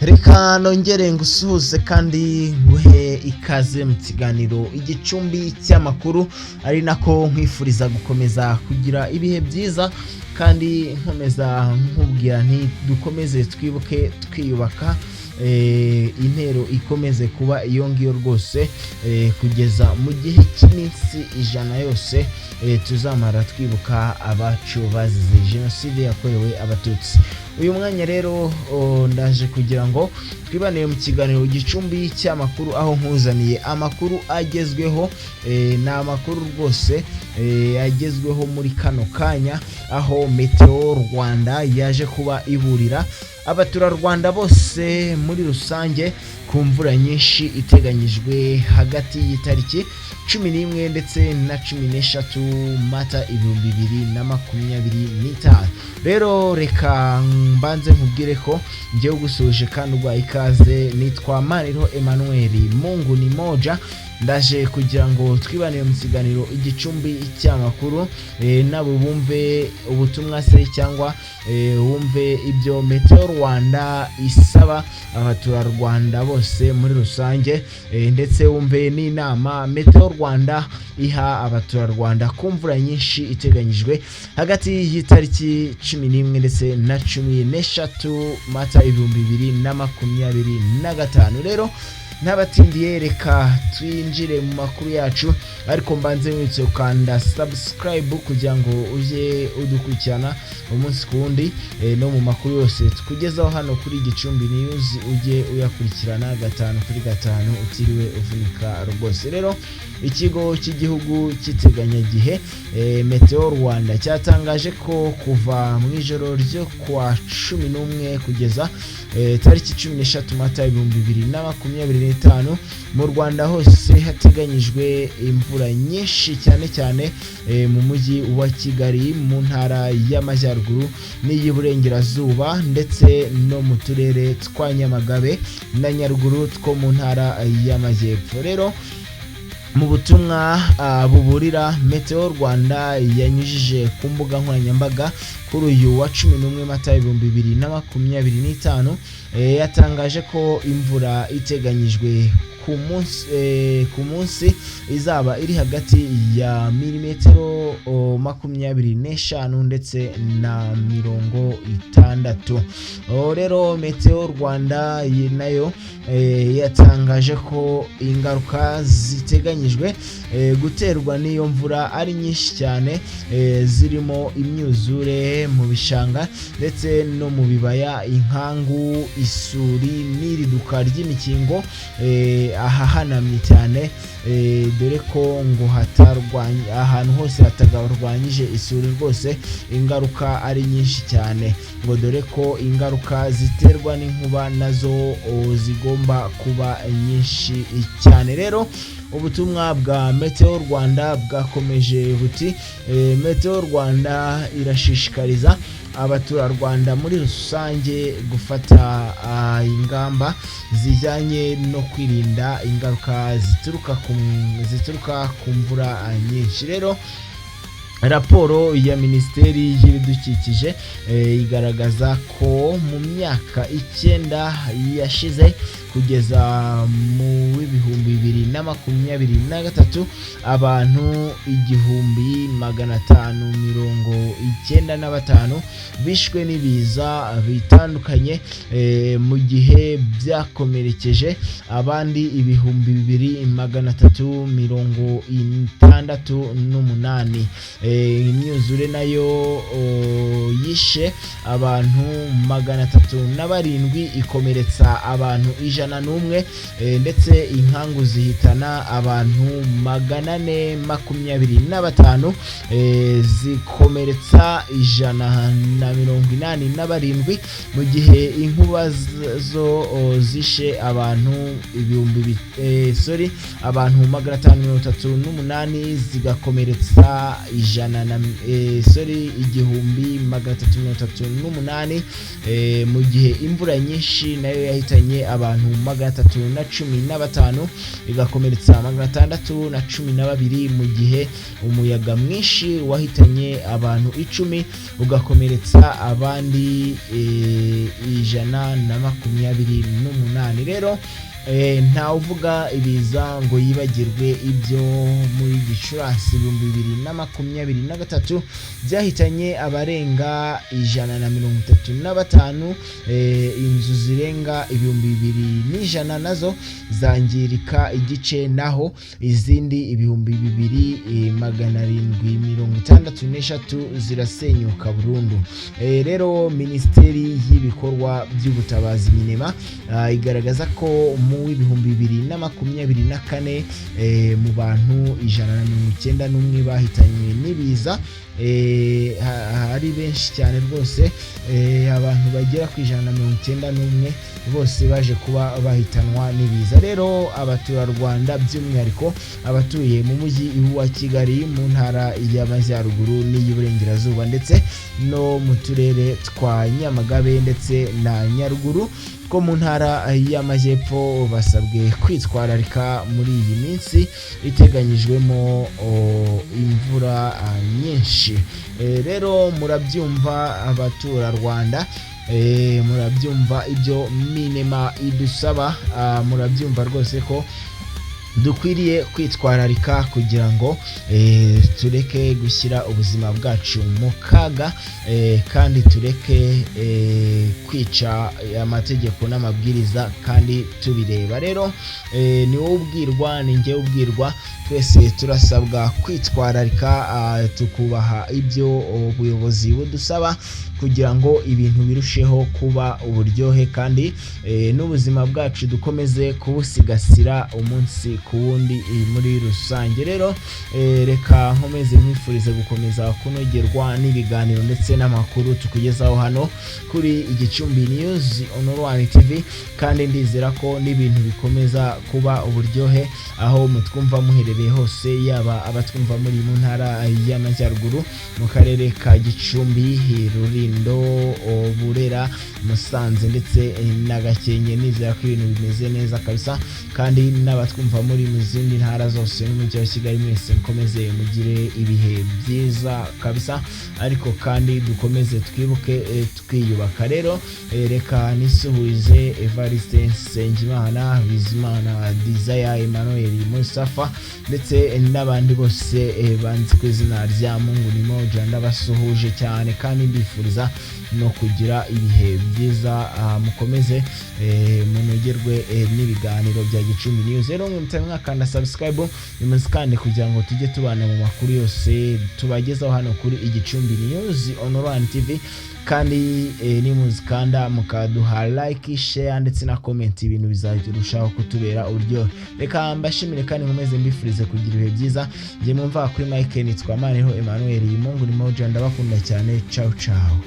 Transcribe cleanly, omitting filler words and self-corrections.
Reka nongere ngusuhuze kandi nguhe ikaze mu kiganiro igicumbi cy'amakuru, ari nako nkwifuriza gukomeza kugira ibihe byiza kandi nkomeza nkubwira nti dukomeze twibuke twiyubaka, intero ikomeze kuba iyo ngiyo rwose, kugeza mu gihe cy'iminsi 100 yose tuzamara twibuka abacu bazize jenoside yakorewe abatutsi. Uyu mwanya rero ndaje kugira ngo twibanire mu kiganiro igicumbi cy'amakuru, aho nkuzaniye amakuru agezweho, na amakuru rwose agezweho muri kano kanya, aho Meteo Rwanda yaje kuba iburira abaturarwanda bose muri rusange ku mvura nyinshi iteganyijwe hagati y'itariki 11 ndetse na 13 Mata 2025. Rero reka mbanze nkubwire ko ngiye gusuje kandi ugwa ikaze. Nitwa Maniro Emmanuel, Mungu ni moja. Ndaje kugira ngo twibanire mu kiganiro igicumbi cy'amakuru, nabo bumve ubutumwa se cyangwa wumve ibyo Meteo Rwanda isaba abaturarwanda bose muri rusange, ndetse wumve n'inama Meteo Rwanda iha abaturarwanda ku mvura nyinshi iteganyijwe hagati y'itariki 11 ndetse na 13 Mata 2025. Rero n'abatindiye reka twinjire mu makuru yacu, ariko mbanze mwitse ukanda subscribe kugira ngo uje udukurikirana umunsi kundi, no mu makuru yose tukugezaho hano kuri Gicumbi News uje uyakurikirana 5 kuri 5 utiriwe uvunika rwose. Rero ikigo cy'igihugu cy'iteganyagihe Meteo Rwanda cyatangaje ko kuva mu ijoro ryo kwa 11 kugeza tariki 13 Mata 2025 mu Rwanda hose hateganyijwe imvura nyinshi, cyane cyane mu mujyi wa Kigali, mu ntara y'Amajyaruguru n'iy'Iburengerazuba, ndetse no mu turere twa Nyamagabe na Nyaruguru two mu ntara y'Amajyepfo. Rero mu butumwa buburira Meteo Rwanda yanyujije ku mbuga nkoranyambaga kuri uyu wa 11 Mata 2025, yatangaje ko imvura iteganyijwe ku munsi izaba iri hagati ya milimetero 25 ndetse na 60. Rero Meteo Rwanda nayo yatangaje ko ingaruka ziteganyijwe guterwa n'iyo mvura ari nyinshi cyane, zirimo imyuzure mu bishanga ndetse no mu bibaya, inkangu, isuri n'iriduka ry'imikingo ahahanamye cyane, dore ko ngo ahantu hose hatagarwanyije isuri rwose ingaruka ari nyinshi cyane, ngo dore ko ingaruka ziterwa n'inkuba nazo zigomba kuba nyinshi cyane. Rero ubutumwa bwa Meteo Rwanda bwakomeje buti Meteo Rwanda irashishikariza abaturarwanda muri rusange gufata ingamba zijyanye no kwirinda ingaruka zituruka ku mvura nyinshi. Rero raporo ya Minisiteri y'Ibidukikije igaragaza ko mu myaka 9 yashize kugeza mu 2023 abantu 1595 bishwe n'ibiza bitandukanye, mu gihe byakomerekeje abandi 2368. Imyuzure nayo yishe abantu 307 ikomeretsa abantu 101, ndetse inkangu zihitana abantu 425, zikomeretsa 187, mu gihe inkuba zo zishe abantu abantu 538 zigakomeretsa 100. igihumbi 338 mu gihe imvura nyinshi nayo yahitanye abantu 315 igakomeretsa 612 mu gihe umuyaga mwinshi wahitanye abantu 10 ugakomeretsa abandi 128 rero nta uvuga ibiza ngo yibagirwe ibyo muri Gicurasi 2023 byahitanye abarenga 135 inzu zirenga 2100 nazo zangirika igice naho izindi 2763 zirasenyuka burundu. Rero Minisiteri y'ibikorwa by'ubutabazi minema igaragaza ko mu 2024 mu bantu 191 bahitanywe n'ibiza hari benshi cyane rwose abantu bagera ku 191 bose baje kuba bahitanwa n'ibiza. Rero abaturarwanda by'umwihariko abatuye mu mujyi wa Kigali mu ntara y'Amajyaruguru n'iy'Iburengerazuba ndetse no mu turere twa Nyamagabe ndetse na Nyaruguru ko mu ntara y'Amajyepfo basabwe kwitwararika muri iyi minsi iteganyijwemo imvura nyinshi. Rero murabyumva abaturarwanda, murabyumva ibyo minema idusaba, murabyumva rwose ko dukwiriye kwitwararika kugira ngo tureke gushyira ubuzima bwacu mu kaga kandi tureke kwica amategeko n'amabwiriza kandi tubireba. Rero ni wowe ubwirwa, ni njye ubwirwa, twese turasabwa kwitwararika tukubaha ibyo ubuyobozi budusaba kugira ngo ibintu birusheho kuba uburyohe kandi n'ubuzima bwacu dukomeze kubusigasira umunsi ku wundi muri rusange. Rero reka nkomeze nkwifurize gukomeza kunogerwa n'ibiganiro ndetse n'amakuru tukugezaho hano kuri Igicumbi News Online TV, kandi ndizera ko n'ibintu bikomeza kuba uburyohe aho mutwumva muherereye hose, yaba abatwumva muri mu ntara y'Amajyaruguru mu karere ka Gicumbi, Rulindo, Burera, Musanze ndetse na Gakenke. Nizera ko ibintu bimeze neza kabisa, kandi n'abatwumva muri mu zindi ntara zose n'umujyi wa Kigali mwese mukomeze mugire ibihe byiza kabisa, ariko kandi dukomeze twibuke twiyubaka. Rero reka nisuhuze Evariste Nsengimana, Bizimana, Desire, Emmanuel, Mustafa ndetse n'abandi bose banzi ku izina rya Mungu ni moja, ndabasuhuje cyane kandi mbifuriza no kugira ibihe byiza. Mukomeze munogerwe n'ibiganiro bya Gicumbi News. Rero mwakanda subscribe nimuzikande kugira ngo tujye tubana mu makuru yose tubagezaho hano kuri Igicumbi News Online TV, kandi nimuzikanda mukaduha like, share ndetse na comment, ibintu bizarushaho kutubera uburyo. Reka mbashimire kandi nkomeze mbifurize kugira ibihe byiza. Ngiye mwumva kuri Mike nitwa Maneho Emmanuel, Mungu ni moja, ndabakunda cyane. Ciao ciao.